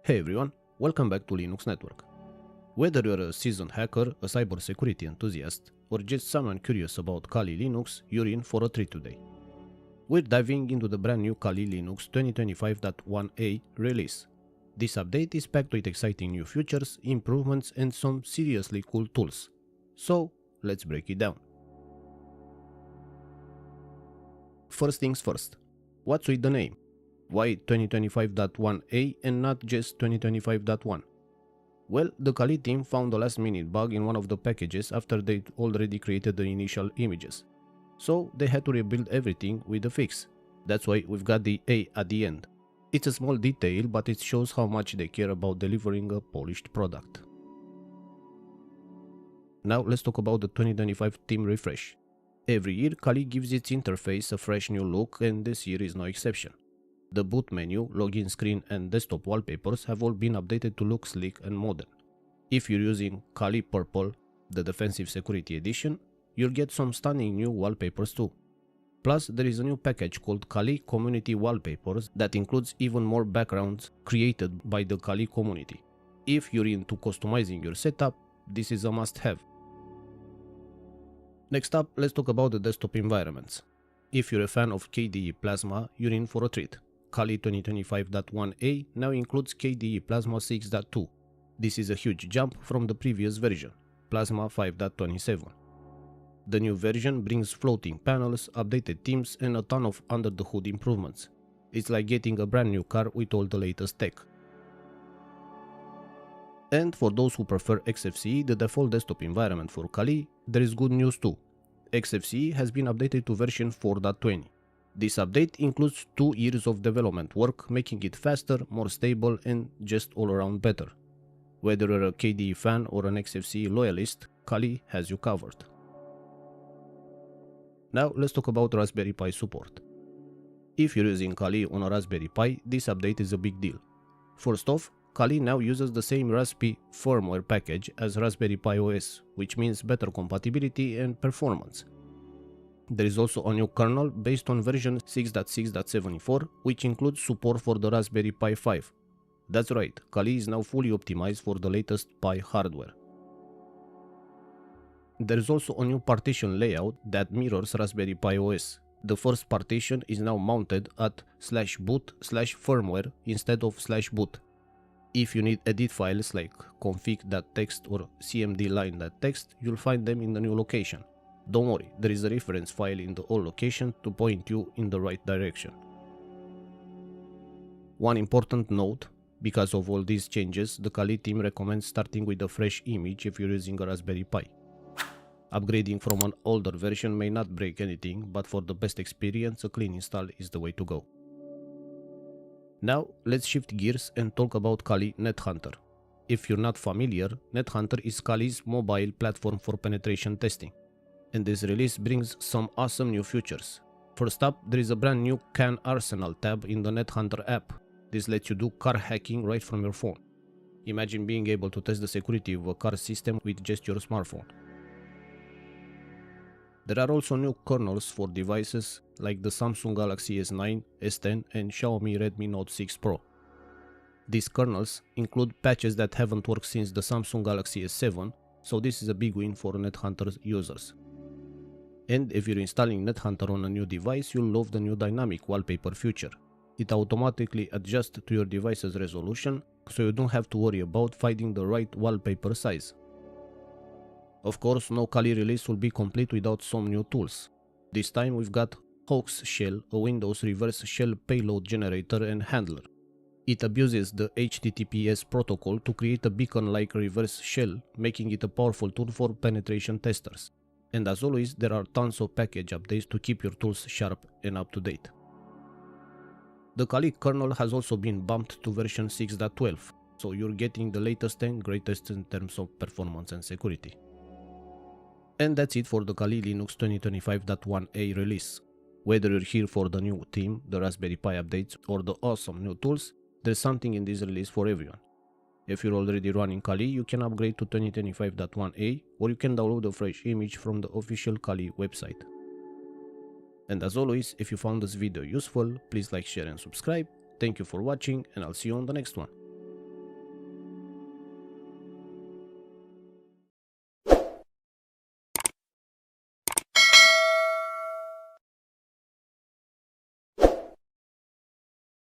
Hey everyone, welcome back to Linux Network. Whether you're a seasoned hacker, a cybersecurity enthusiast, or just someone curious about Kali Linux, you're in for a treat today. We're diving into the brand new Kali Linux 2025.1a release. This update is packed with exciting new features, improvements, and some seriously cool tools. So, let's break it down. First things first, what's with the name? Why 2025.1a and not just 2025.1? Well, the Kali team found a last-minute bug in one of the packages after they'd already created the initial images. So they had to rebuild everything with a fix. That's why we've got the A at the end. It's a small detail, but it shows how much they care about delivering a polished product. Now let's talk about the 2025 team refresh. Every year, Kali gives its interface a fresh new look, and this year is no exception. The boot menu, login screen, and desktop wallpapers have all been updated to look sleek and modern. If you're using Kali Purple, the Defensive Security Edition, you'll get some stunning new wallpapers too. Plus, there is a new package called Kali Community Wallpapers that includes even more backgrounds created by the Kali community. If you're into customizing your setup, this is a must-have. Next up, let's talk about the desktop environments. If you're a fan of KDE Plasma, you're in for a treat. Kali 2025.1a now includes KDE Plasma 6.2. This is a huge jump from the previous version, Plasma 5.27. The new version brings floating panels, updated themes, and a ton of under-the-hood improvements. It's like getting a brand new car with all the latest tech. And for those who prefer Xfce, the default desktop environment for Kali, there is good news too. Xfce has been updated to version 4.20. This update includes 2 years of development work, making it faster, more stable, and just all around better. Whether you're a KDE fan or an Xfce loyalist, Kali has you covered. Now let's talk about Raspberry Pi support. If you're using Kali on a Raspberry Pi, this update is a big deal. First off, Kali now uses the same Raspi firmware package as Raspberry Pi OS, which means better compatibility and performance. There is also a new kernel based on version 6.6.74, which includes support for the Raspberry Pi 5. That's right, Kali is now fully optimized for the latest Pi hardware. There is also a new partition layout that mirrors Raspberry Pi OS. The first partition is now mounted at /boot/firmware instead of /boot. If you need edit files like config.txt or cmdline.txt, you'll find them in the new location. Don't worry, there is a reference file in the old location to point you in the right direction. One important note, because of all these changes, the Kali team recommends starting with a fresh image if you're using a Raspberry Pi. Upgrading from an older version may not break anything, but for the best experience, a clean install is the way to go. Now, let's shift gears and talk about Kali NetHunter. If you're not familiar, NetHunter is Kali's mobile platform for penetration testing. And this release brings some awesome new features. First up, there is a brand new CAN Arsenal tab in the NetHunter app. This lets you do car hacking right from your phone. Imagine being able to test the security of a car system with just your smartphone. There are also new kernels for devices like the Samsung Galaxy S9, S10 and Xiaomi Redmi Note 6 Pro. These kernels include patches that haven't worked since the Samsung Galaxy S7, so this is a big win for NetHunter users. And if you're installing NetHunter on a new device, you'll love the new dynamic wallpaper feature. It automatically adjusts to your device's resolution, so you don't have to worry about finding the right wallpaper size. Of course, no Kali release will be complete without some new tools. This time we've got hoaxshell, a Windows reverse shell payload generator and handler. It abuses the HTTPS protocol to create a beacon-like reverse shell, making it a powerful tool for penetration testers. And as always, there are tons of package updates to keep your tools sharp and up to date. The Kali kernel has also been bumped to version 6.12, so you're getting the latest and greatest in terms of performance and security. And that's it for the Kali Linux 2025.1a release. Whether you're here for the new theme, the Raspberry Pi updates, or the awesome new tools, there's something in this release for everyone. If you're already running Kali, you can upgrade to 2025.1a, or you can download a fresh image from the official Kali website. And as always, if you found this video useful, please like, share and subscribe. Thank you for watching, and I'll see you on the next one.